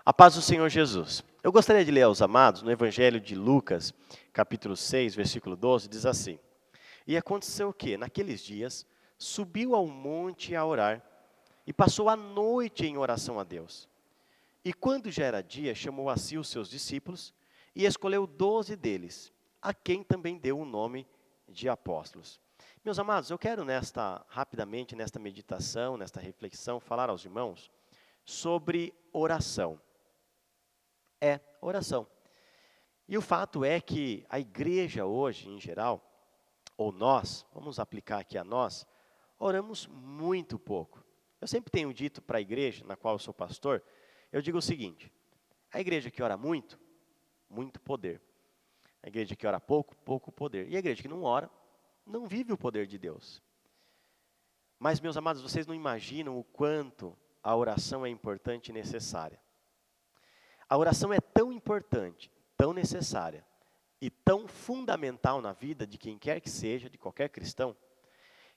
A paz do Senhor Jesus. Eu gostaria de ler aos amados no Evangelho de Lucas, capítulo 6, versículo 12, diz assim: E aconteceu o quê? Naqueles dias, subiu ao monte a orar, e passou a noite em oração a Deus. E quando já era dia, chamou a si os seus discípulos, e escolheu 12 deles, a quem também deu o nome de apóstolos. Meus amados, eu quero rapidamente, nesta meditação, nesta reflexão, falar aos irmãos sobre oração. Oração. E o fato é que a igreja hoje, em geral, ou nós, vamos aplicar aqui a nós, oramos muito pouco. Eu sempre tenho dito para a igreja, na qual eu sou pastor, eu digo o seguinte: a igreja que ora muito, muito poder. A igreja que ora pouco, pouco poder. E a igreja que não ora, não vive o poder de Deus. Mas, meus amados, vocês não imaginam o quanto a oração é importante e necessária. A oração é tão importante, tão necessária e tão fundamental na vida de quem quer que seja, de qualquer cristão,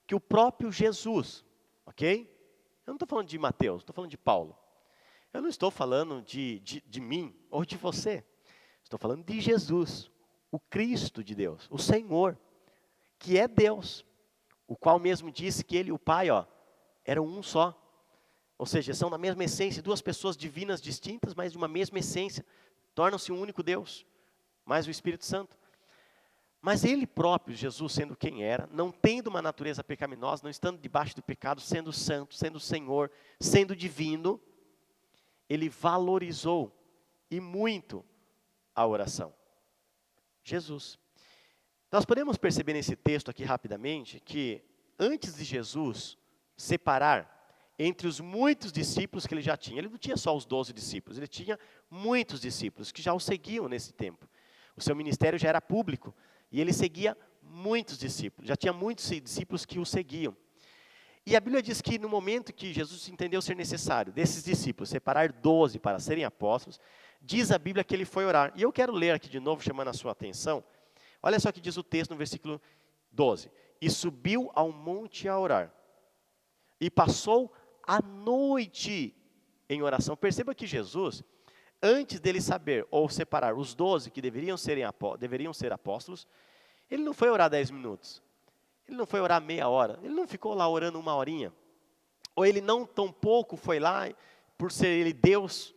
que o próprio Jesus, ok? Eu não estou falando de Mateus, estou falando de Paulo. Eu não estou falando de mim ou de você. Estou falando de Jesus, o Cristo de Deus, o Senhor, que é Deus, o qual mesmo disse que Ele e o Pai, eram um só. Ou seja, são da mesma essência, duas pessoas divinas distintas, mas de uma mesma essência. Tornam-se um único Deus, mais o Espírito Santo. Mas Ele próprio, Jesus, sendo quem era, não tendo uma natureza pecaminosa, não estando debaixo do pecado, sendo santo, sendo Senhor, sendo divino, Ele valorizou e muito a oração. Jesus. Nós podemos perceber nesse texto aqui rapidamente que antes de Jesus separar entre os muitos discípulos que ele já tinha, ele não tinha só os 12 discípulos, ele tinha muitos discípulos que já o seguiam nesse tempo. O seu ministério já era público e ele seguia muitos discípulos, já tinha muitos discípulos que o seguiam. E a Bíblia diz que no momento que Jesus entendeu ser necessário desses discípulos separar 12 para serem apóstolos, diz a Bíblia que ele foi orar. E eu quero ler aqui de novo, chamando a sua atenção. Olha só o que diz o texto no versículo 12. E subiu ao monte a orar, e passou a noite em oração. Perceba que Jesus, antes dele saber ou separar os 12 que deveriam ser apóstolos, ele não foi orar 10 minutos, ele não foi orar meia hora, ele não ficou lá orando uma horinha, ou ele não tampouco foi lá, por ser ele Deus,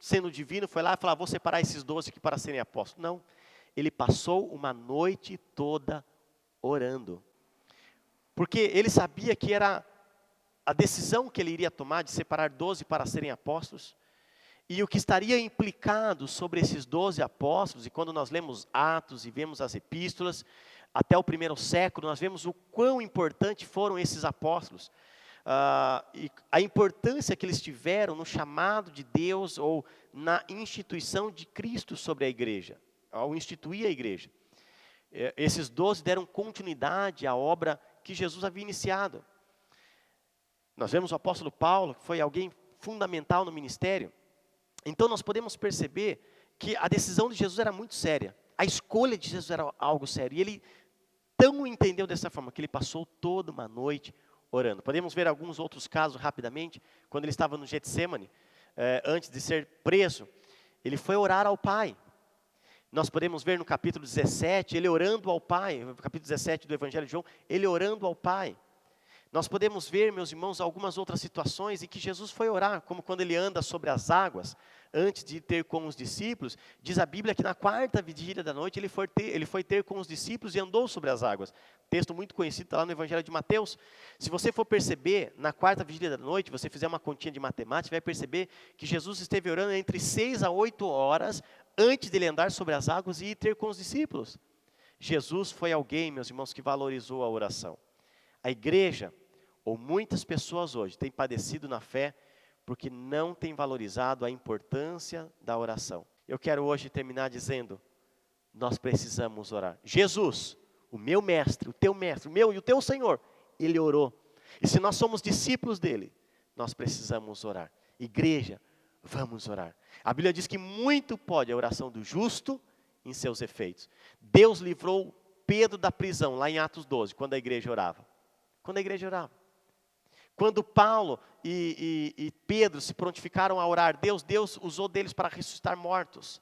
sendo divino, foi lá e falou: vou separar esses 12 aqui para serem apóstolos. Não, ele passou uma noite toda orando, porque ele sabia que era a decisão que ele iria tomar de separar 12 para serem apóstolos, e o que estaria implicado sobre esses 12 apóstolos, e quando nós lemos Atos e vemos as epístolas, até o primeiro século, nós vemos o quão importante foram esses apóstolos, e a importância que eles tiveram no chamado de Deus, ou na instituição de Cristo sobre a igreja, ao instituir a igreja. Esses 12 deram continuidade à obra que Jesus havia iniciado. Nós vemos o apóstolo Paulo, que foi alguém fundamental no ministério. Então nós podemos perceber que a decisão de Jesus era muito séria. A escolha de Jesus era algo sério. E ele tão entendeu dessa forma, que ele passou toda uma noite orando. Podemos ver alguns outros casos rapidamente. Quando ele estava no Getsemane, antes de ser preso, ele foi orar ao Pai. Nós podemos ver no capítulo 17, ele orando ao Pai. No capítulo 17 do Evangelho de João, ele orando ao Pai. Nós podemos ver, meus irmãos, algumas outras situações em que Jesus foi orar, como quando ele anda sobre as águas, antes de ter com os discípulos. Diz a Bíblia que na quarta vigília da noite ele foi ter com os discípulos e andou sobre as águas. Texto muito conhecido, está lá no Evangelho de Mateus. Se você for perceber, na quarta vigília da noite, você fizer uma continha de matemática, vai perceber que Jesus esteve orando entre 6 a 8 horas, antes de ele andar sobre as águas e ir ter com os discípulos. Jesus foi alguém, meus irmãos, que valorizou a oração. A igreja, ou muitas pessoas hoje, têm padecido na fé, porque não têm valorizado a importância da oração. Eu quero hoje terminar dizendo: nós precisamos orar. Jesus, o meu mestre, o meu e o teu Senhor, ele orou. E se nós somos discípulos dele, nós precisamos orar. Igreja, vamos orar. A Bíblia diz que muito pode a oração do justo em seus efeitos. Deus livrou Pedro da prisão, lá em Atos 12, quando a igreja orava. Quando a igreja orava. Quando Paulo e Pedro se prontificaram a orar, Deus usou deles para ressuscitar mortos.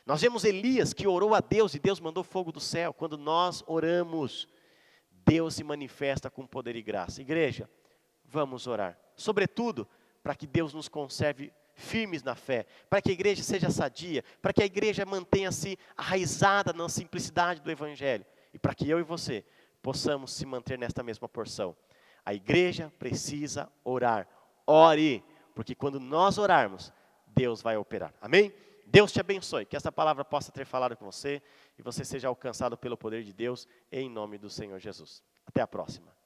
Nós vemos Elias que orou a Deus e Deus mandou fogo do céu. Quando nós oramos, Deus se manifesta com poder e graça. Igreja, vamos orar. Sobretudo, para que Deus nos conserve firmes na fé, para que a igreja seja sadia, para que a igreja mantenha-se arraizada na simplicidade do Evangelho. E para que eu e você possamos se manter nesta mesma porção. A igreja precisa orar. Ore, porque quando nós orarmos, Deus vai operar. Amém? Deus te abençoe, que essa palavra possa ter falado com você e você seja alcançado pelo poder de Deus, em nome do Senhor Jesus. Até a próxima.